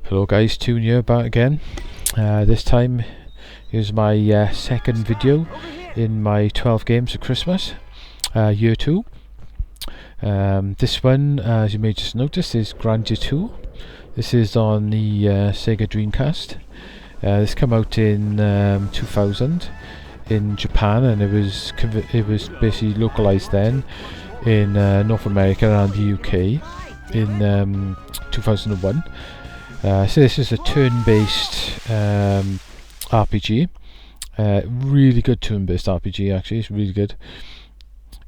Hello guys, Toon here, back again. This time is my second video in my 12 games of Christmas, year 2. This one, as you may just notice, is Grandia 2. This is on the Sega DreamCast. This came out in 2000 in Japan, and it was basically localized then in North America and the UK in 2001. So this is a turn-based RPG. Really good turn-based RPG actually. It's really good.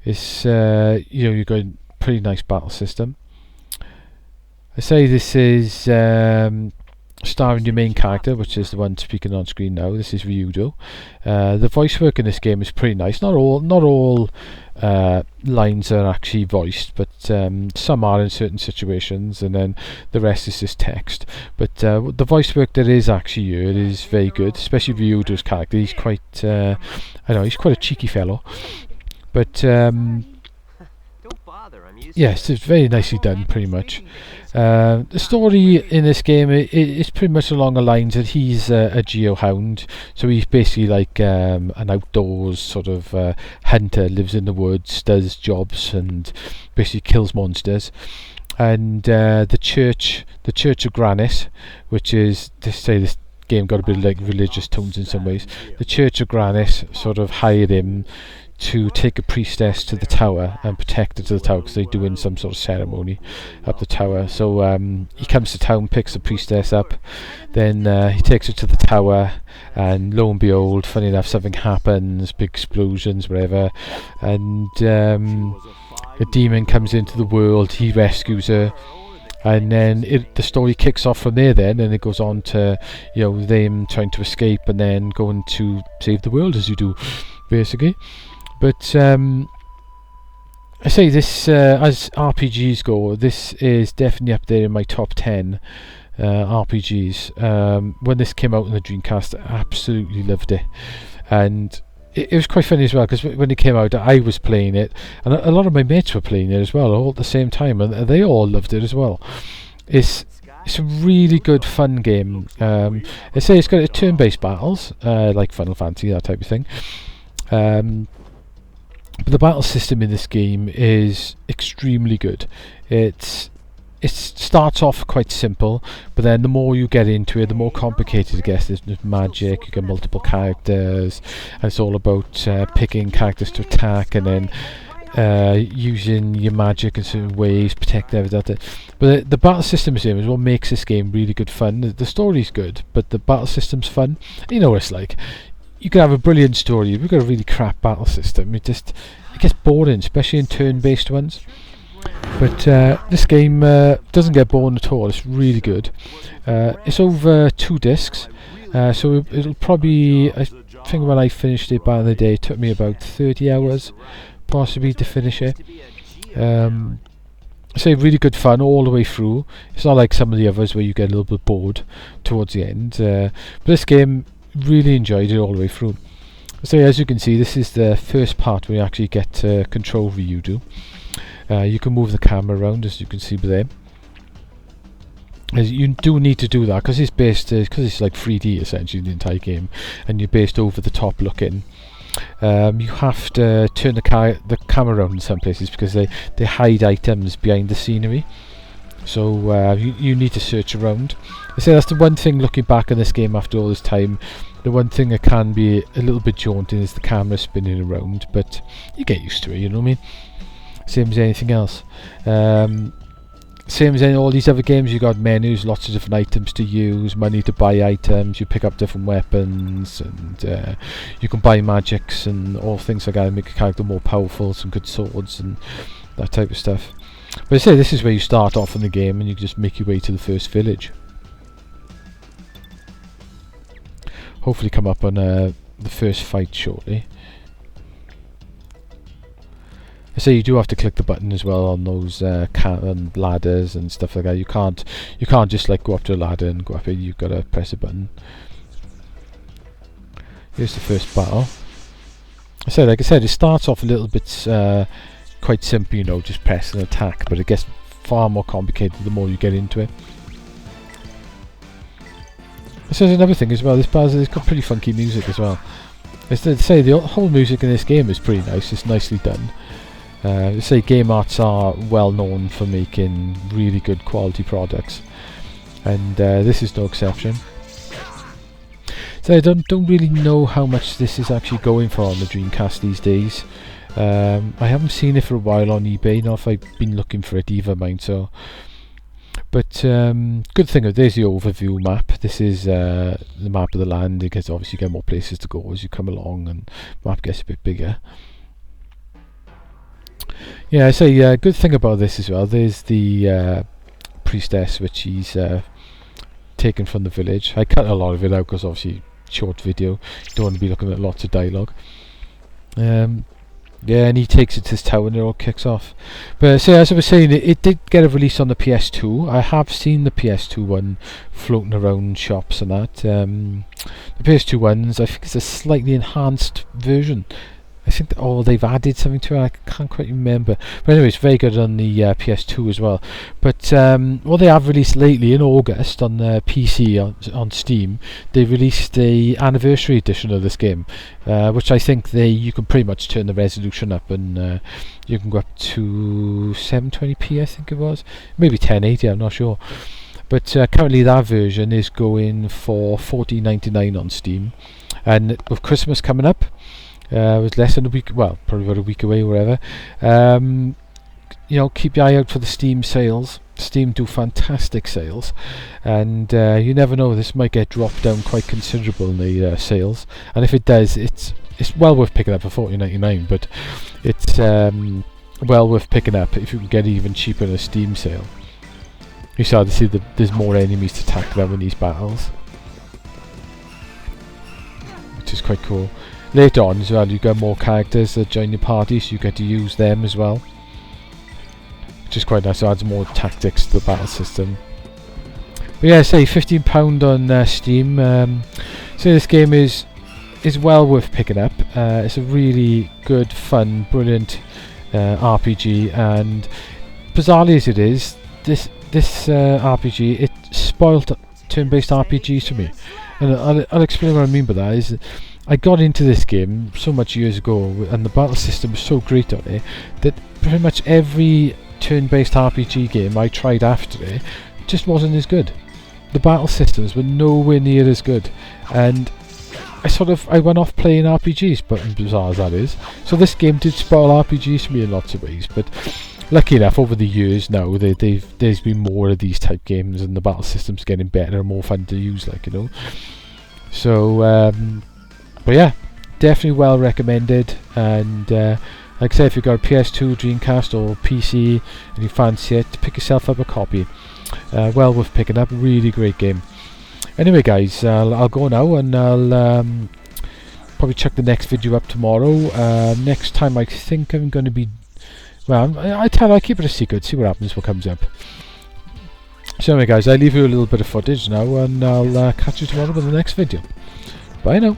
It's you've got a pretty nice battle system. I say this is starring your main character, which is the one speaking on screen now. This is Ryudo. The voice work in this game is pretty nice. Not all lines are actually voiced, but some are in certain situations, and then the rest is just text. But the voice work that is actually heard is very good, especially Ryudo's character. He's quite, he's quite a cheeky fellow. But yes, it's very nicely done, pretty much. The story in this game is pretty much along the lines that he's a geohound, so he's basically like an outdoors sort of hunter, lives in the woods, does jobs, and basically kills monsters. And the church of Grannis, which is, to say this game got a bit like religious tones in some ways. The Church of Grannis sort of hired him to take a priestess to the tower and protect her to the tower, because they're doing some sort of ceremony up the tower. So he comes to town, picks the priestess up, then he takes her to the tower, and lo and behold, funny enough, something happens, big explosions, whatever, and a demon comes into the world. He rescues her, and then the story kicks off from there then, and it goes on to them trying to escape and then going to save the world, as you do basically. But I say this, as RPGs go, this is definitely up there in my top 10 RPGs. When this came out on the Dreamcast, I absolutely loved it. And it was quite funny as well, because when it came out, I was playing it, and a lot of my mates were playing it as well, all at the same time, and they all loved it as well. It's a really good, fun game. I say it's got turn-based battles, like Final Fantasy, that type of thing. But the battle system in this game is extremely good. It starts off quite simple, but then the more you get into it, the more complicated it gets. There's magic, you get multiple characters, and it's all about picking characters to attack, and then using your magic in certain ways, protect everything. But the battle system is what makes this game really good fun. The story's good, but the battle system's fun. You know what it's like. You could have a brilliant story, we've got a really crap battle system. It gets boring, especially in turn-based ones. But this game doesn't get boring at all. It's really good. It's over 2 discs, so it'll probably, I think when I finished it back in the day, it took me about 30 hours possibly to finish it. So really good fun all the way through. It's not like some of the others where you get a little bit bored towards the end. But this game, really enjoyed it all the way through. So as you can see, this is the first part where you actually get to control Ryudo. You can move the camera around, as you can see there. As you do need to do that because it's based, because it's like 3D essentially the entire game, and you're based over the top looking. You have to turn the camera around in some places because they hide items behind the scenery. So you need to search around. I say that's the one thing, looking back on this game after all this time, the one thing that can be a little bit jaunting is the camera spinning around, but you get used to it, you know what I mean? Same as anything else. Same as in all these other games, you got menus, lots of different items to use, money to buy items, you pick up different weapons, and you can buy magics and all things like that and make a character more powerful, some good swords and that type of stuff. But I say this is where you start off in the game, and you can just make your way to the first village. Hopefully come up on the first fight shortly. I say you do have to click the button as well on those ladders and stuff like that. You can't just like go up to a ladder and go up it. You've got to press a button. Here's the first battle. Like I said, it starts off a little bit quite simple, just press and attack, but it gets far more complicated the more you get into it. So there's another thing as well. This Basil has got pretty funky music as well. As to say, the whole music in this game is pretty nice. It's nicely done. They say Game Arts are well known for making really good quality products, and this is no exception. So I don't really know how much this is actually going for on the Dreamcast these days. I haven't seen it for a while on eBay, not if I've been looking for it either, mind. So, but good thing of there's the overview map. This is the map of the land, because obviously you get more places to go as you come along, and the map gets a bit bigger. Yeah, I say good thing about this as well. There's the priestess, which he's taken from the village. I cut a lot of it out because obviously short video. You don't want to be looking at lots of dialogue. Yeah, and he takes it to his tower and it all kicks off. But so as I was saying, it did get a release on the PS2. I have seen the PS2 one floating around shops and that. The PS2 ones, I think it's a slightly enhanced version. I think they've added something to it. I can't quite remember. But anyway, it's very good on the PS2 as well. But what they have released lately in August on the PC on Steam, they released the anniversary edition of this game, which I think you can pretty much turn the resolution up, and you can go up to 720p, I think it was, maybe 1080. I'm not sure. But currently that version is going for $14.99 on Steam, and with Christmas coming up. It was less than a week, well, probably about a week away, wherever. You know, keep your eye out for the Steam sales. Steam do fantastic sales, and you never know, this might get dropped down quite considerable in the sales. And if it does, it's well worth picking up for $14.99. But it's well worth picking up if you can get it even cheaper in a Steam sale. You start to see there's more enemies to tackle in these battles, which is quite cool. Later on as well, you get more characters that join your party, so you get to use them as well, which is quite nice. It adds more tactics to the battle system. But yeah, say £15 on Steam. So this game is well worth picking up. It's a really good, fun, brilliant RPG, and bizarrely as it is, this RPG, it spoilt turn-based RPGs for me. And I'll explain what I mean by that. Is I got into this game so much years ago, and the battle system was so great on it that pretty much every turn-based RPG game I tried after it just wasn't as good. The battle systems were nowhere near as good, and I went off playing RPGs, but bizarre as that is. So this game did spoil RPGs for me in lots of ways, but lucky enough, over the years now, there's been more of these type games, and the battle system's getting better and more fun to use, like, you know. So, but yeah, definitely well recommended. And like I said, if you've got a PS2, Dreamcast or PC and you fancy it, pick yourself up a copy. Well worth picking up. Really great game. Anyway guys, I'll go now, and I'll probably check the next video up tomorrow. Next time I think I'm going to be, well, I keep it a secret, see what happens, what comes up. So anyway guys, I'll leave you a little bit of footage now, and I'll catch you tomorrow with the next video. Bye now.